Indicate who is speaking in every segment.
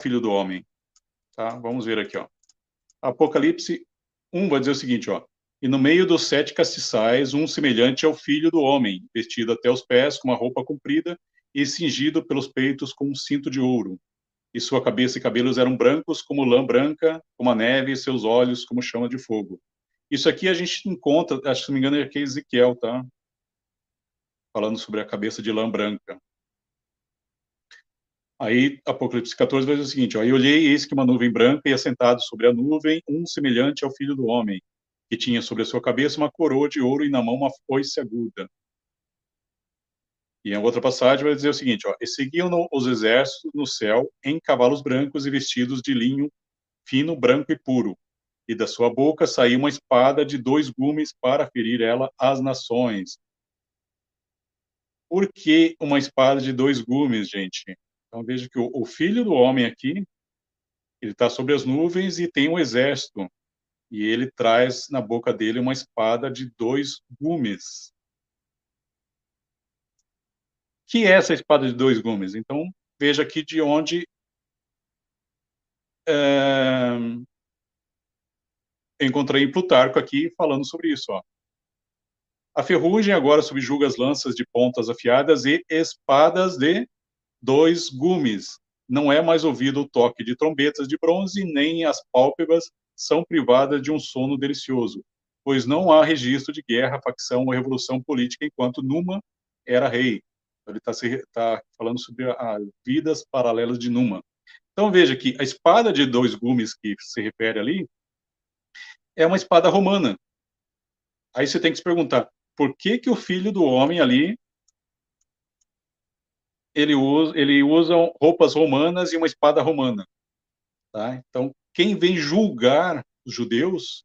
Speaker 1: Filho do Homem. Tá? Vamos ver aqui, ó. Apocalipse 1 vai dizer o seguinte, ó. E no meio dos 7 castiçais, um semelhante ao Filho do Homem, vestido até os pés com uma roupa comprida e cingido pelos peitos com um cinto de ouro. E sua cabeça e cabelos eram brancos como lã branca, como a neve, e seus olhos como chama de fogo. Isso aqui a gente encontra, acho que se não me engano é aqui Ezequiel, tá? Falando sobre a cabeça de lã branca. Aí, Apocalipse 14 vai dizer o seguinte, ó, e olhei, eis que uma nuvem branca e assentado sobre a nuvem, um semelhante ao Filho do Homem, que tinha sobre a sua cabeça uma coroa de ouro e na mão uma foice aguda. E em outra passagem vai dizer o seguinte, ó, e seguiam os exércitos no céu em cavalos brancos e vestidos de linho fino, branco e puro. E da sua boca saiu uma espada de 2 gumes para ferir ela às nações. Por que uma espada de 2 gumes, gente? Então veja que o Filho do Homem aqui, ele está sobre as nuvens e tem um exército. E ele traz na boca dele uma espada de 2 gumes. Que é essa espada de 2 gumes? Então, veja aqui de onde encontrei em Plutarco aqui falando sobre isso. Ó. A ferrugem agora subjuga as lanças de pontas afiadas e espadas de 2 gumes. Não é mais ouvido o toque de trombetas de bronze, nem as pálpebras são privadas de um sono delicioso, pois não há registro de guerra, facção ou revolução política enquanto Numa era rei. Ele está falando sobre as vidas paralelas de Numa. Então veja que a espada de 2 gumes que se refere ali é uma espada romana. Aí você tem que se perguntar, por que que o filho do homem ali ele usa roupas romanas e uma espada romana? Tá? Então, quem vem julgar os judeus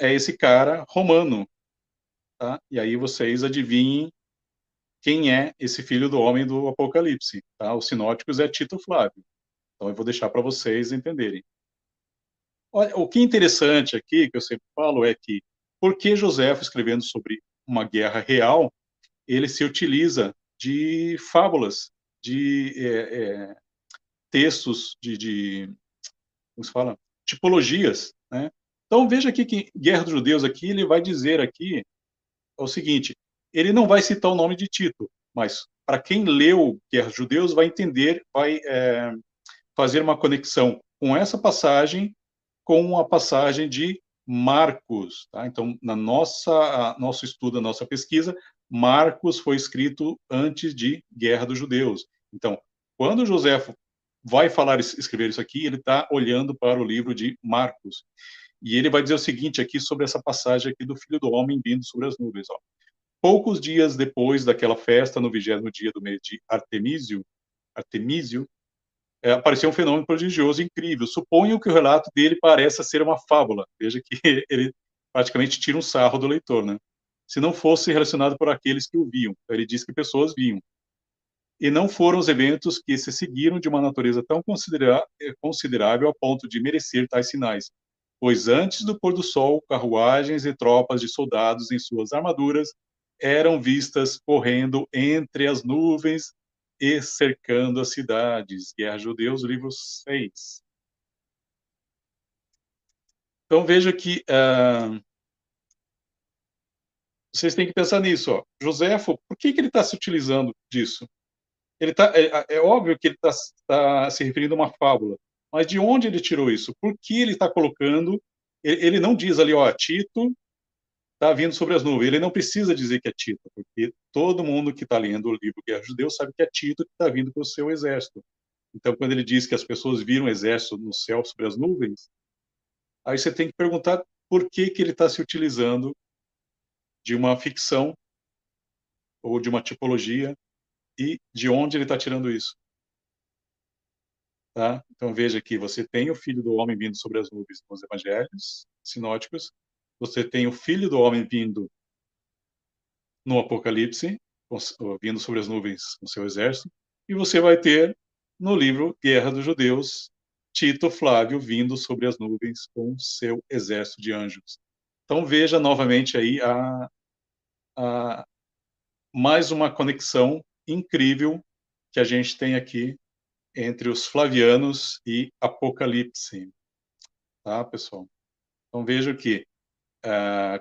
Speaker 1: é esse cara romano. Tá? E aí vocês adivinhem quem é esse filho do homem do Apocalipse. Tá? Os sinóticos é Tito Flávio. Então, eu vou deixar para vocês entenderem. Olha, o que é interessante aqui, que eu sempre falo, é que, por que Joséfo, escrevendo sobre uma guerra real, ele se utiliza de fábulas, de textos, como se fala? Tipologias, né? Então, veja aqui que Guerra dos Judeus aqui, ele vai dizer aqui o seguinte, ele não vai citar o nome de Tito, mas para quem leu Guerra dos Judeus vai entender, vai fazer uma conexão com essa passagem com a passagem de Marcos. Tá? Então, na nosso estudo, a nossa pesquisa, Marcos foi escrito antes de Guerra dos Judeus. Então, quando Joséfo vai escrever isso aqui, ele está olhando para o livro de Marcos. E ele vai dizer o seguinte aqui sobre essa passagem aqui do Filho do Homem vindo sobre as nuvens. Ó. Poucos dias depois daquela festa, no 20º dia do mês de Artemísio, apareceu um fenômeno prodigioso incrível. Suponho que o relato dele pareça ser uma fábula. Veja que ele praticamente tira um sarro do leitor, né? Se não fosse relacionado por aqueles que o viam. Então, ele diz que pessoas viam. E não foram os eventos que se seguiram de uma natureza tão considerável a ponto de merecer tais sinais. Pois antes do pôr do sol, carruagens e tropas de soldados em suas armaduras eram vistas correndo entre as nuvens e cercando as cidades. Guerra Judeus, livro 6. Então veja que vocês têm que pensar nisso. Ó. Joséfo, por que ele está se utilizando disso? É óbvio que ele está se referindo a uma fábula, mas de onde ele tirou isso? Por que ele está colocando? Ele não diz ali, ó, Tito está vindo sobre as nuvens. Ele não precisa dizer que é Tito, porque todo mundo que está lendo o livro Guerra Judeu sabe que é Tito que está vindo com o seu exército. Então, quando ele diz que as pessoas viram o exército no céu sobre as nuvens, aí você tem que perguntar por que ele está se utilizando de uma ficção ou de uma tipologia e de onde ele está tirando isso. Tá? Então veja que você tem o Filho do Homem vindo sobre as nuvens nos Evangelhos sinóticos, você tem o Filho do Homem vindo no Apocalipse, vindo sobre as nuvens com seu exército, e você vai ter no livro Guerra dos Judeus Tito Flávio vindo sobre as nuvens com seu exército de anjos. Então veja novamente aí mais uma conexão incrível que a gente tem aqui entre os Flavianos e Apocalipse, tá, pessoal? Então veja que,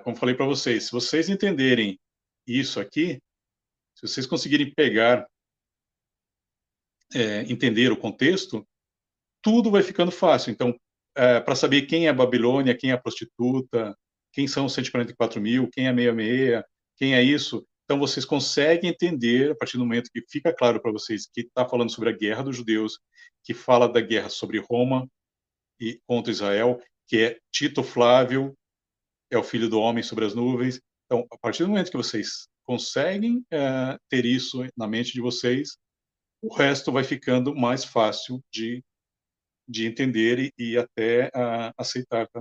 Speaker 1: como falei para vocês, se vocês entenderem isso aqui, se vocês conseguirem pegar, entender o contexto, tudo vai ficando fácil. Então, para saber quem é a Babilônia, quem é a prostituta, quem são os 144 mil, quem é a 66, quem é isso, então vocês conseguem entender, a partir do momento que fica claro para vocês que está falando sobre a guerra dos judeus, que fala da guerra sobre Roma e contra Israel, que é Tito Flávio, é o filho do homem sobre as nuvens. Então, a partir do momento que vocês conseguem ter isso na mente de vocês, o resto vai ficando mais fácil de entender e até aceitar, tá?